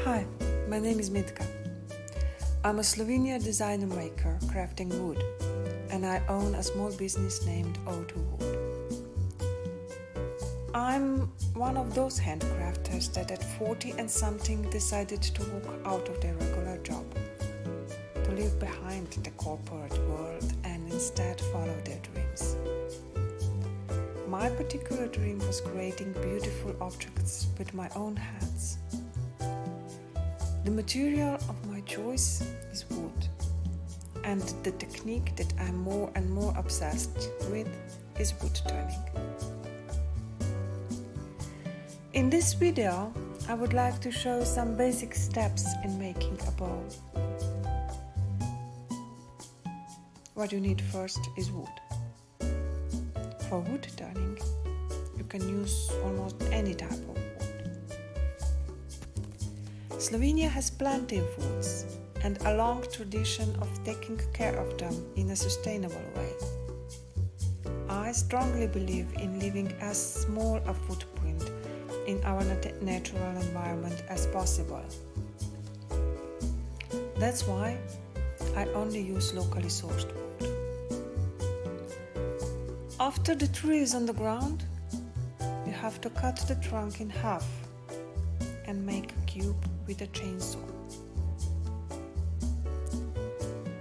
Hi, my name is Mitka. I'm a Slovenian designer maker crafting wood, and I own a small business named O2 WOOD. I'm one of those handcrafters that at 40 and something decided to walk out of their regular job, to leave behind the corporate world and instead follow their dreams. My particular dream was creating beautiful objects with my own hands. The material of my choice is wood, and the technique that I'm more and more obsessed with is wood turning. In this video, I would like to show some basic steps in making a bowl. What you need first is wood. For wood turning, you can use almost any type of wood. Slovenia has plenty of woods and a long tradition of taking care of them in a sustainable way. I strongly believe in leaving as small a footprint in our natural environment as possible. That's why I only use locally sourced wood. After the tree is on the ground, you have to cut the trunk in half and make a cube with a chainsaw.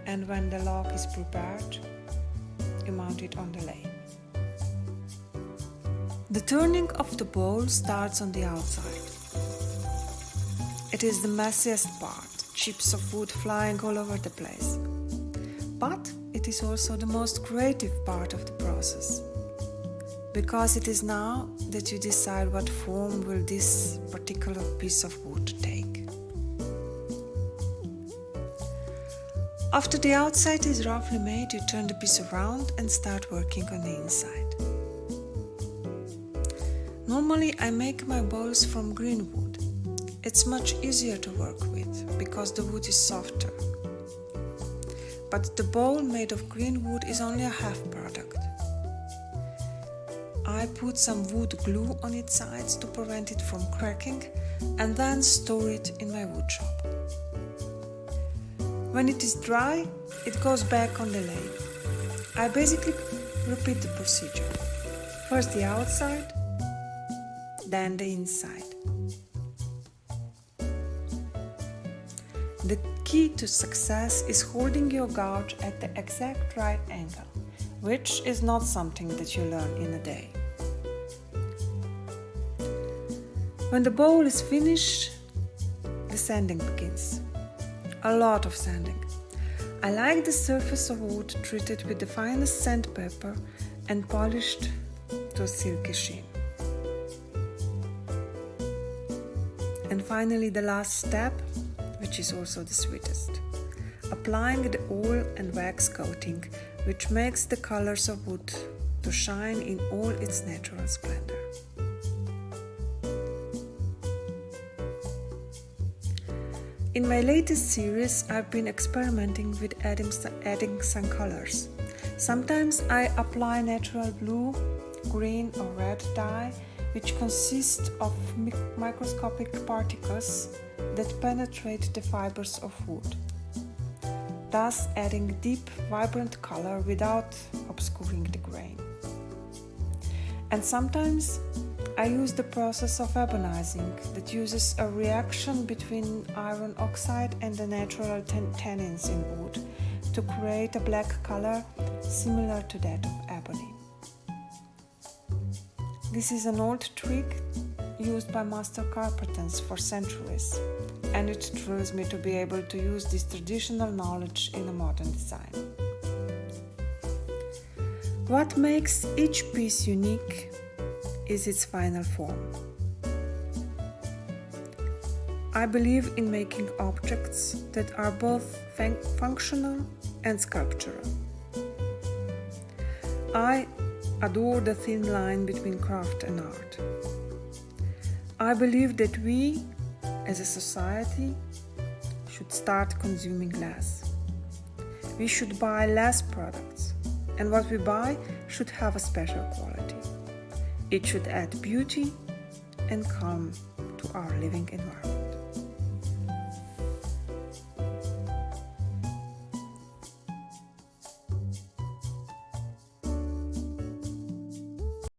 And when the log is prepared, you mount it on the lathe. The turning of the bowl starts on the outside. It is the messiest part, chips of wood flying all over the place. But it is also the most creative part of the process, because it is now that you decide what form will this particular piece of wood take. After the outside is roughly made, you turn the piece around and start working on the inside. Normally I make my bowls from green wood. It's much easier to work with because the wood is softer. But the bowl made of green wood is only a half product. I put some wood glue on its sides to prevent it from cracking and then store it in my wood shop. When it is dry, it goes back on the lathe. I basically repeat the procedure. First the outside, then the inside. The key to success is holding your gouge at the exact right angle, which is not something that you learn in a day. When the bowl is finished, the sanding begins. A lot of sanding. I like the surface of wood treated with the finest sandpaper and polished to a silky sheen. And finally, the last step, which is also the sweetest, applying the oil and wax coating, which makes the colors of wood to shine in all its natural splendor. In my latest series, I've been experimenting with adding some colors. Sometimes I apply natural blue, green or red dye, which consists of microscopic particles that penetrate the fibers of wood, thus adding deep, vibrant color without obscuring the grain. And sometimes I use the process of ebonizing that uses a reaction between iron oxide and the natural tannins in wood to create a black color similar to that of ebony. This is an old trick used by master carpenters for centuries, and it thrills me to be able to use this traditional knowledge in a modern design. What makes each piece unique is its final form. I believe in making objects that are both functional and sculptural. I adore the thin line between craft and art. I believe that we, as a society, should start consuming less. We should buy less products, and what we buy should have a special quality. It should add beauty and calm to our living environment.